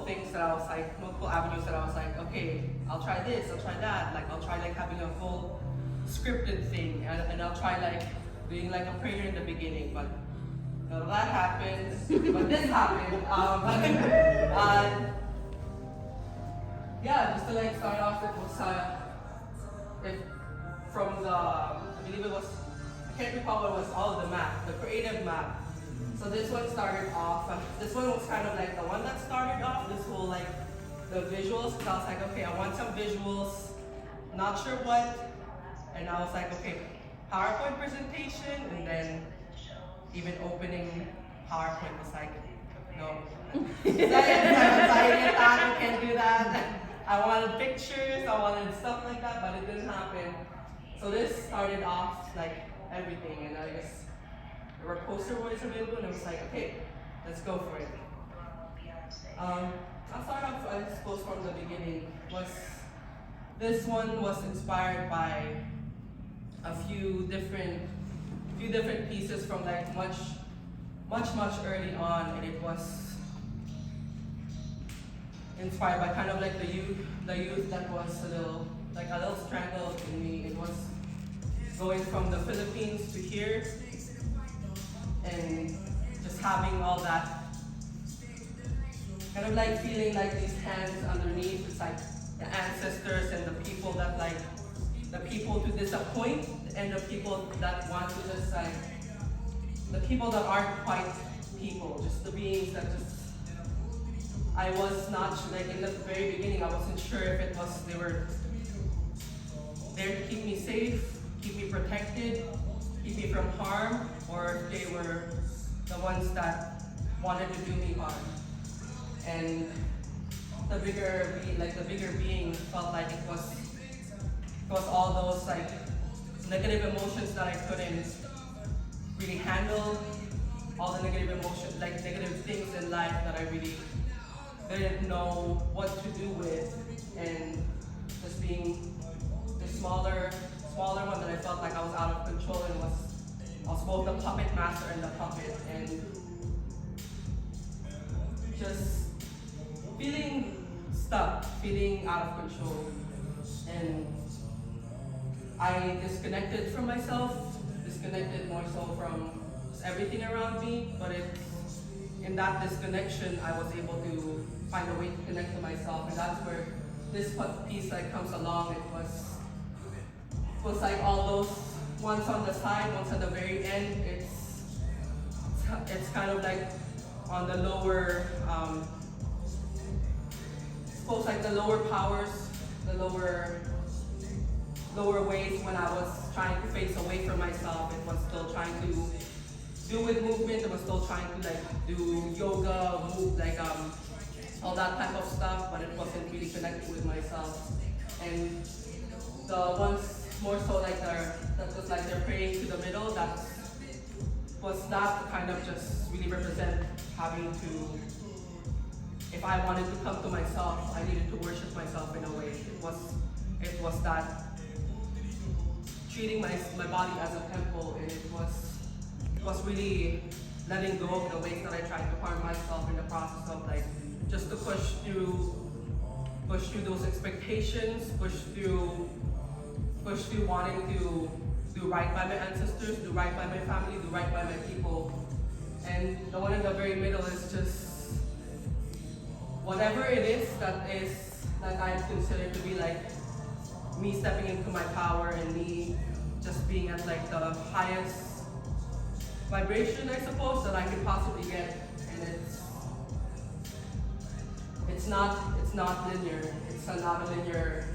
things that I was like, multiple avenues that I was like, okay, I'll try this, I'll try that. Like I'll try like having a full scripted thing, and I'll try like doing like a prayer in the beginning, but none of that happened. But this happened. Yeah, just to like start off, it was from I believe it was, I can't recall what it was, all the map, the creative map. So this one started off, this one was kind of like the one that started off, this whole like, the visuals, because I was like, okay, I want some visuals, not sure what, and I was like, okay, PowerPoint presentation, and then even opening PowerPoint was like, no. I can't do that. I wanted pictures, I wanted stuff like that, but it didn't happen. So this started off like everything, and I guess there were poster boards available, and I was like, okay, let's go for it. I'll start off, I suppose, from the beginning. This one was inspired by a few different pieces from like much early on, and it was inspired by kind of like the youth that was a little strangled in me. It was going from the Philippines to here, and just having all that, kind of like feeling like these hands underneath. It's like the ancestors and the people that like, the people to disappoint, and the people that want to just like, the people that aren't quite people, just the beings that just, I was not, like in the very beginning, I wasn't sure if it was, they were there to keep me safe, keep me protected, keep me from harm, or if they were the ones that wanted to do me harm. And the bigger being felt like it was all those like negative emotions that I couldn't really handle, all the negative emotions, like negative things in life that I really didn't know what to do with, and just being the smaller one that I felt like I was out of control, and I was both the puppet master and the puppet, and just feeling stuck, feeling out of control. And I disconnected from myself, disconnected more so from just everything around me, but in that disconnection, I was able to find a way to connect to myself, and that's where this piece like comes along. It was like all those ones on the side, ones at the very end. It's kind of like on the lower, suppose like the lower powers, the lower ways when I was trying to face away from myself. It was still trying to do with movement. It was still trying to like do yoga, move like all that type of stuff, but it wasn't really connected with myself. And the ones more so like that was like they're praying to the middle, that was not the kind of just really represent having to, if I wanted to come to myself, I needed to worship myself in a way. It was that treating my body as a temple, and it was really letting go of the ways that I tried to harm myself in the process of like, just to push through those expectations, push through wanting to do right by my ancestors, do right by my family, do right by my people. And the one in the very middle is just whatever it is that I consider to be like me stepping into my power, and me just being at like the highest vibration, I suppose, that I could possibly get. And it's not linear. It's not a linear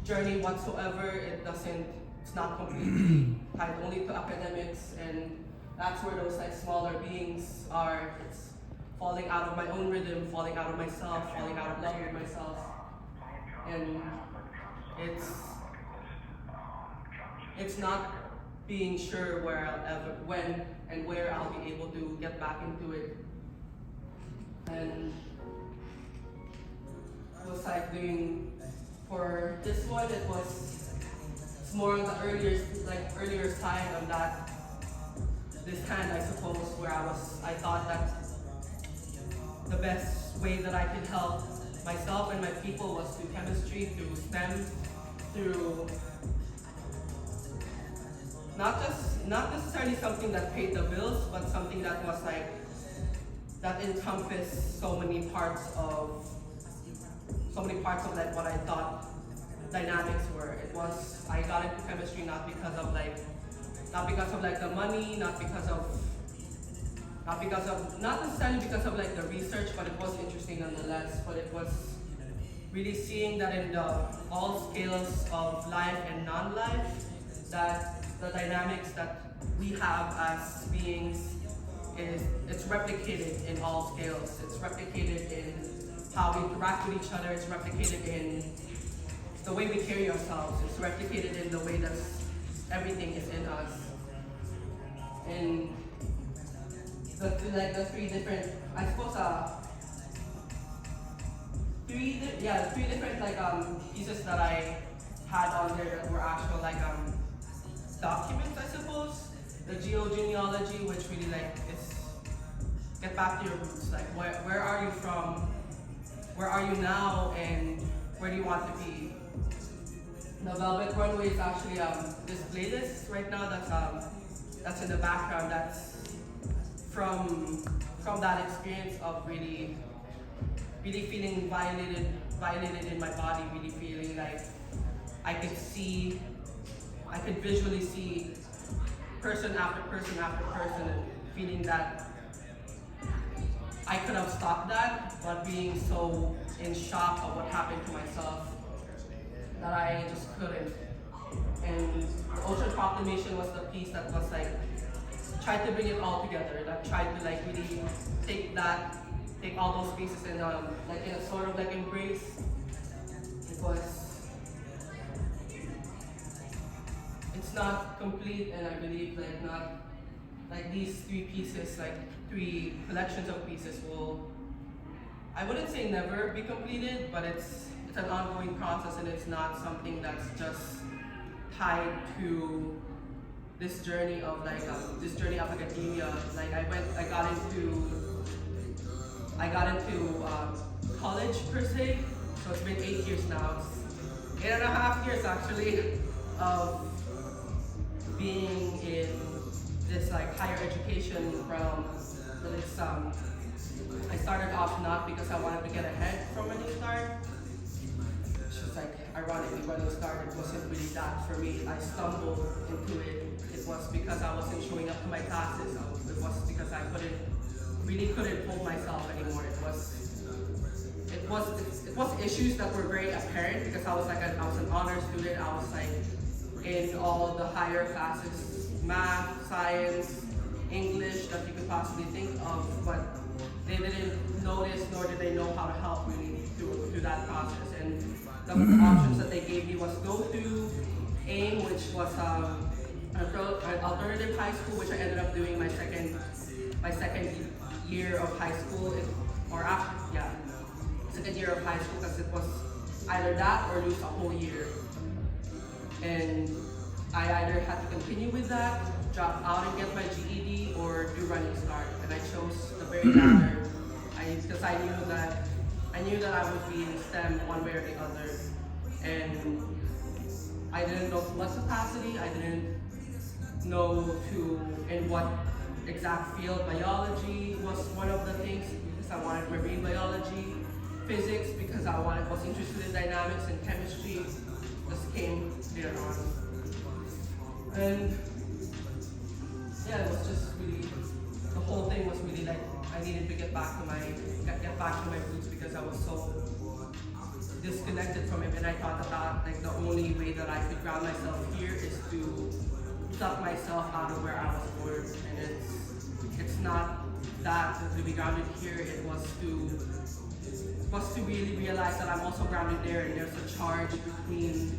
journey whatsoever. It's not completely tied only to academics, and that's where those like smaller beings are. It's falling out of my own rhythm, falling out of myself, falling out of love with myself. And it's not being sure when and where I'll be able to get back into it. And it was like for this one, it's more on the earlier side of this hand, I suppose, where I thought that the best way that I could help myself and my people was through chemistry, through STEM, through not necessarily something that paid the bills, but something that was like, that encompassed so many parts of like what I thought dynamics were. I got into chemistry not because of like the money, not necessarily because of like the research, but it was interesting nonetheless. But it was really seeing that in all scales of life and non-life, that the dynamics that we have as beings it's replicated in all scales. It's replicated in how we interact with each other. It's replicated in the way we carry ourselves. It's replicated in the way that everything is in us. And the three different, I suppose, three different like pieces that I had on there that were actual like documents, I suppose. The genealogy, which really like is get back to your roots. Like where are you from? Where are you now? And where do you want to be? The Velvet Runway is actually this playlist right now that's in the background. That's from that experience of really feeling violated in my body. Really feeling like I could visually see person after person after person, and feeling that I could have stopped that, but being so in shock of what happened to myself that I just couldn't. And the Ocean Proclamation was the piece that was like, tried to bring it all together, that tried to like really take all those pieces and like in a sort of like embrace. It's not complete, and I believe like not like these three pieces, like three collections of pieces will, I wouldn't say never be completed, but it's an ongoing process, and it's not something that's just tied to this journey of like this journey of academia. Like I got into college per se, so it's been 8 years now. It's 8.5 years actually of being in this like higher education realm. But it's I started off not because I wanted to get ahead from Running Start. It's just like ironically Running Start, it wasn't really that for me. I stumbled into it. It was because I wasn't showing up to my classes. It was because I couldn't hold myself anymore. It was issues that were very apparent because I was an honor student. I was like in all the higher classes, math, science, English that you could possibly think of, but they didn't notice nor did they know how to help me through that process. And the options that they gave me was go to AIM, which was an alternative high school, which I ended up doing my second year of high school, second year of high school, because it was either that or lose a whole year. And I either had to continue with that, drop out and get my GED, or do Running Start. And I chose the very latter, because I knew that I would be in STEM one way or the other. And I didn't know to what capacity, I didn't know in what exact field. Biology was one of the things, because I wanted marine biology. Physics, because I was interested in dynamics, and chemistry just came later on. And yeah, it was just really, the whole thing was really like, I needed to get back to my roots, because I was so disconnected from it. And I thought about like the only way that I could ground myself here is to suck myself out of where I was born. And it's not that to be grounded here, it was to really realize that I'm also grounded there, and there's a charge between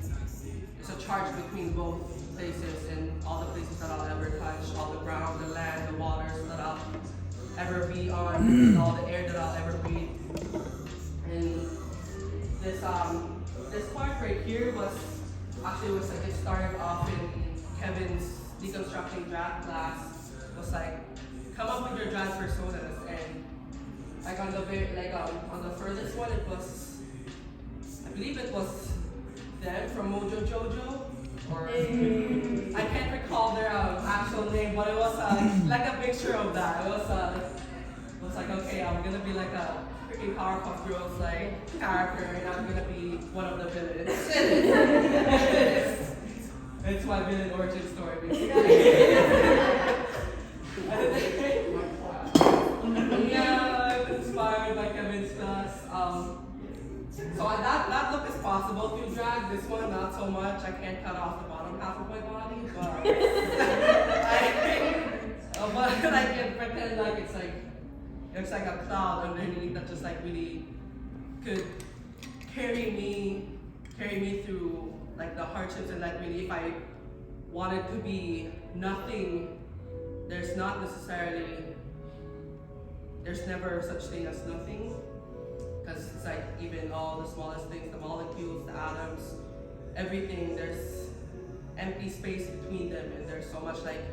both places, and all the places that I'll ever touch, all the ground, the land, the waters that I'll ever be on, and all the air that I'll ever breathe. And this part right here was like, it started off in Kevin's deconstructing draft class. It was like, come up with your draft personas, and Like on the furthest one, I believe it was them from Mojo Jojo, or I can't recall their actual name, but it was like a picture of that. It was like, okay, I'm gonna be like a freaking Powerpuff Girls like character, and I'm gonna be one of the villains. It's my villain origin story, basically. Yeah, I was inspired by Kevin's class. So that look is possible to drag. This one, not so much. I can't cut off the bottom half of my body, but but I can pretend like it's like a cloud underneath that just like really could carry me through like the hardships, and like really if I wanted to be nothing, there's never such thing as nothing, because it's like even all the smallest things, the molecules, the atoms, everything, there's empty space between them, and there's so much like,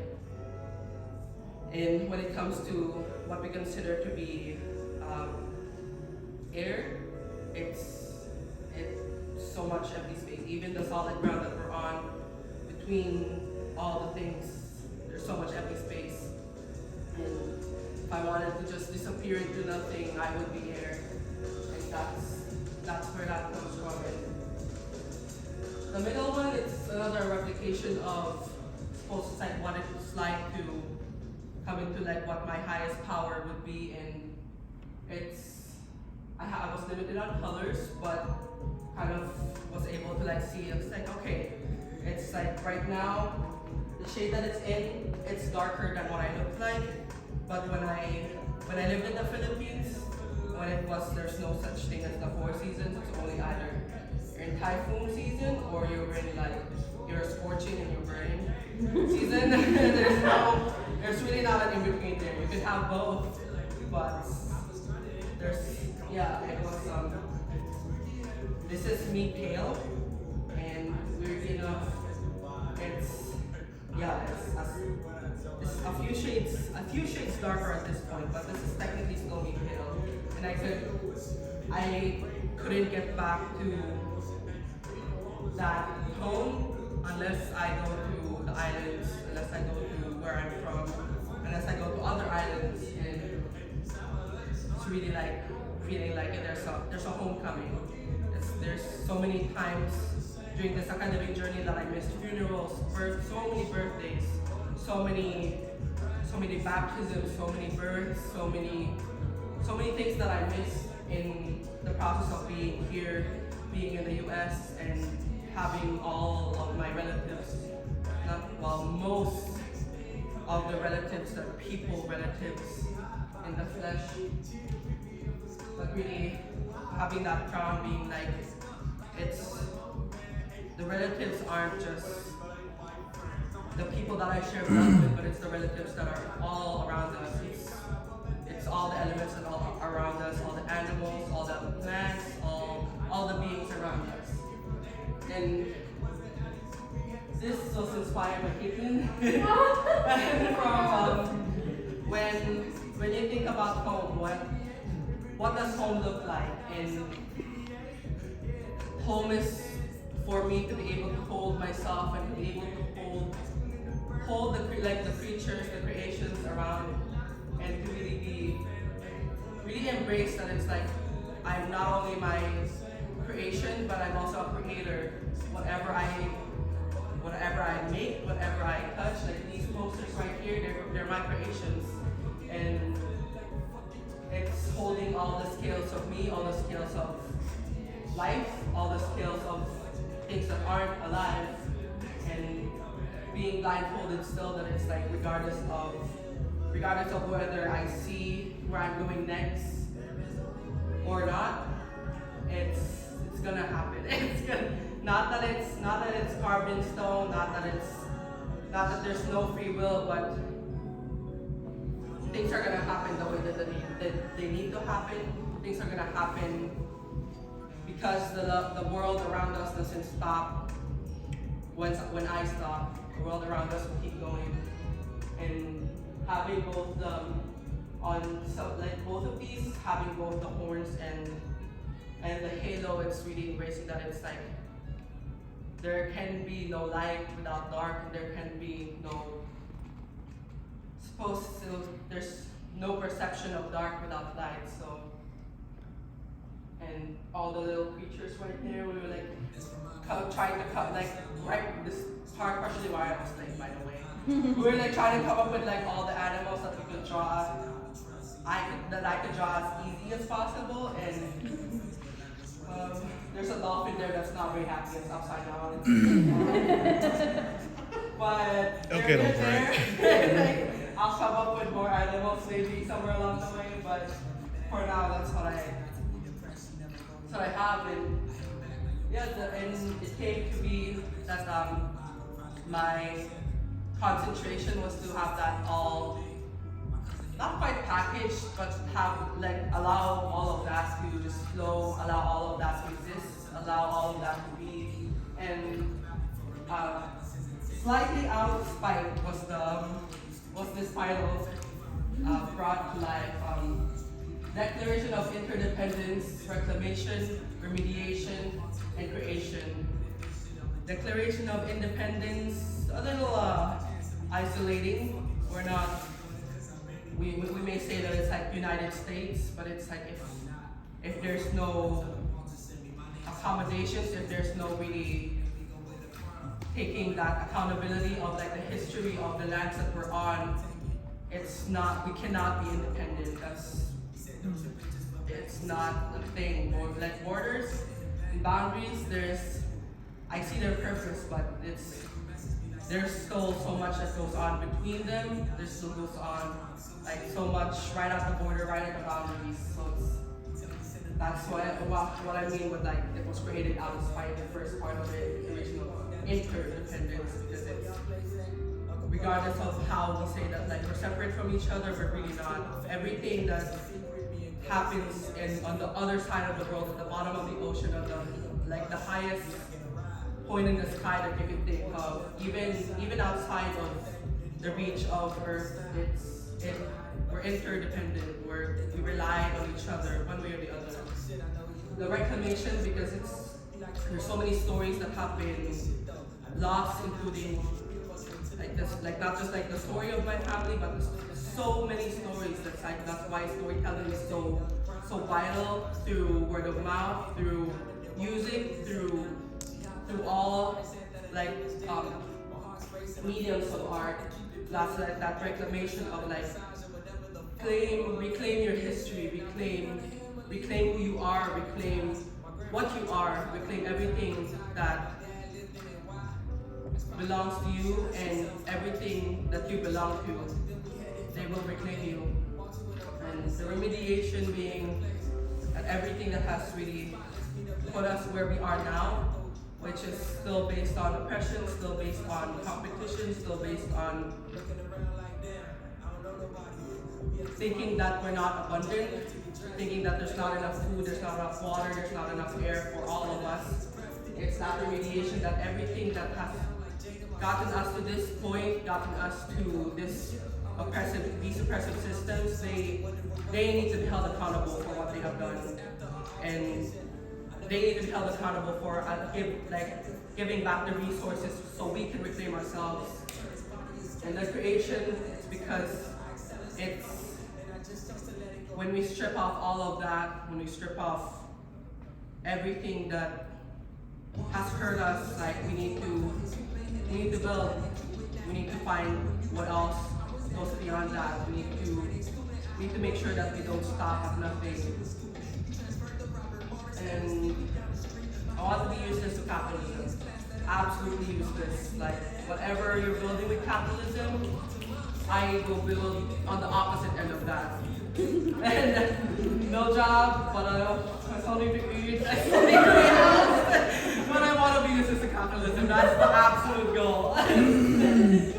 and when it comes to what we consider to be air, it's so much empty space. Even the solid ground that we're on, between all the things, there's so much empty space. And if I wanted to just disappear into nothing, I would be air. And that's where that comes from. And the middle one, it's another replication of, suppose, like what it's like to come into like what my highest power would be. And I was limited on colors, but kind of was able to like see, it's like, okay, it's like right now, the shade that it's in, it's darker than what I look like. But when I lived in the Philippines, there's no such thing as the 4 seasons. It's only either you're in typhoon season or you're in like you're scorching and you're burning season. There's really not an in between there. You can have both, but it was this is me pale, and weirdly enough, it's a few shades darker at this point, but this is technically still me pale, and I couldn't get back to that tone unless I go to the islands, unless I go to where I'm from, unless I go to other islands, and it's really like feeling like there's a homecoming. There's so many times during this academic journey that I missed funerals, so many birthdays, so many baptisms, so many births, so many things that I missed in the process of being here, being in the US, and having all of my relatives, most of the relatives, the relatives in the flesh, but really having that crown being like, the relatives aren't just the people that I share blood with, but it's the relatives that are all around us. It's all the elements that are around us, all the animals, all the plants, all the beings around us. And this was inspired by Caitlin from when you think about home, what does home look like? And home is for me to be able to hold myself and to be able to hold the creatures, the creations around, and to really embrace that it's like I'm not only my creation, but I'm also a creator. Whatever I make, whatever I touch, like these posters right here, they're my creations, and it's holding all the scales of me, all the scales of life, all the scales of things that aren't alive, and being blindfolded still, that it's like regardless of whether I see where I'm going next or not, it's gonna happen. Not that it's carved in stone, not that there's no free will, but things are gonna happen the way that they need to happen. Things are gonna happen because the world around us doesn't stop when I stop. The world around us will keep going, and having both on like both of these, having both the horns and the halo, it's really embracing that it's like there can be no light without dark, and there can be there's no perception of dark without light. So, and all the little creatures right there, we were like trying to cut like right this part, partially why I was late, by the way. We were like trying to come up with like all the animals that we could draw. That I could draw as easy as possible, and there's a dolphin there that's not very happy. It's upside down. But okay, they're there. Like, I'll come up with more animals maybe somewhere along the way. But for now, that's what I have. And yeah, and it came to be that my concentration was to have that all. Not quite packaged, but allow all of that to just flow, allow all of that to exist, allow all of that to be, and slightly out of spite was this title brought to life. Declaration of Interdependence, Reclamation, Remediation, and Creation. Declaration of Independence, a little isolating. We're not. We may say that it's like United States, but it's like if there's no accommodations, if there's no really taking that accountability of like the history of the lands that we're on, we cannot be independent. It's not a thing. Or like borders and boundaries, I see their purpose, but there's still so much that goes on between them. There still goes on like so much right at the border, right at the boundaries. So that's what I mean with like it was created out of spite. The first part of it, the original interdependence, because it's regardless of how we say that like we're separate from each other, we're really not. Everything that happens on the other side of the world, at the bottom of the ocean, on the highest point in the sky that you can think of, even outside of the reach of Earth, we're interdependent. We rely on each other one way or the other. The reclamation, because there's so many stories that have been lost, including like not just like the story of my family, but so many stories. That's why storytelling is so vital, through word of mouth, through music, through all like mediums of art. That's like that reclamation of like reclaim your history, reclaim who you are, reclaim what you are, reclaim everything that belongs to you, and everything that you belong to, they will reclaim you. And the remediation being that everything that has really put us where we are now, which is still based on oppression, still based on competition, still based on thinking that we're not abundant, thinking that there's not enough food, there's not enough water, there's not enough air for all of us. It's that remediation that everything that has gotten us to this point, gotten us to these oppressive systems, they need to be held accountable for what they have done. And they need to be held accountable for giving back the resources so we can reclaim ourselves. And the creation, it's because it's when we strip off all of that, when we strip off everything that has hurt us, like we need to build, we need to find what else goes beyond that. We need to make sure that we don't stop at nothing. And I want to be useless to capitalism. Absolutely useless. Like whatever you're building with capitalism, I will build on the opposite end of that. And no job, but I still need to eat. I still need to eat house. But I want to be useless to capitalism. That's the absolute goal. And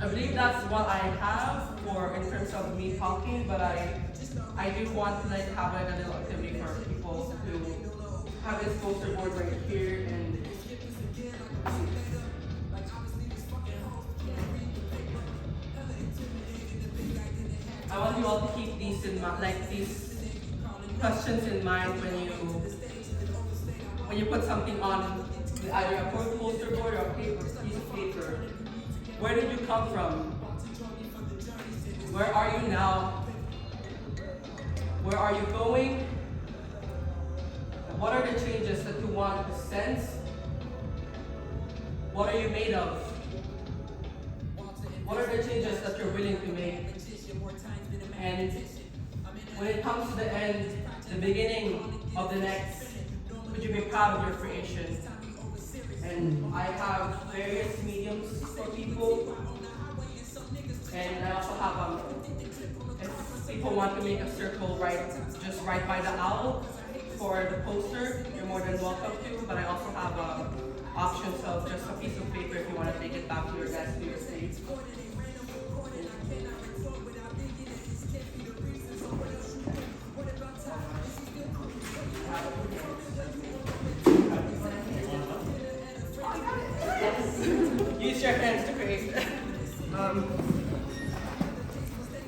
I believe that's what I have in terms of me talking, but I do want to have a little activity for people to have this poster board right here and you all to keep these in mind, like these questions in mind when you put something on either a poster board or a piece of paper. Where did you come from? Where are you now? Where are you going? And what are the changes that you want to sense? What are you made of? What are the changes that you're willing to make? And when it comes to the end, the beginning of the next, would you be proud of your creation? And I have various mediums for people. And I also have, if people want to make a circle just right by the owl for the poster, you're more than welcome to. But I also have options of just a piece of paper if you want to take it back to your desk, to your seat. Use your hands to create.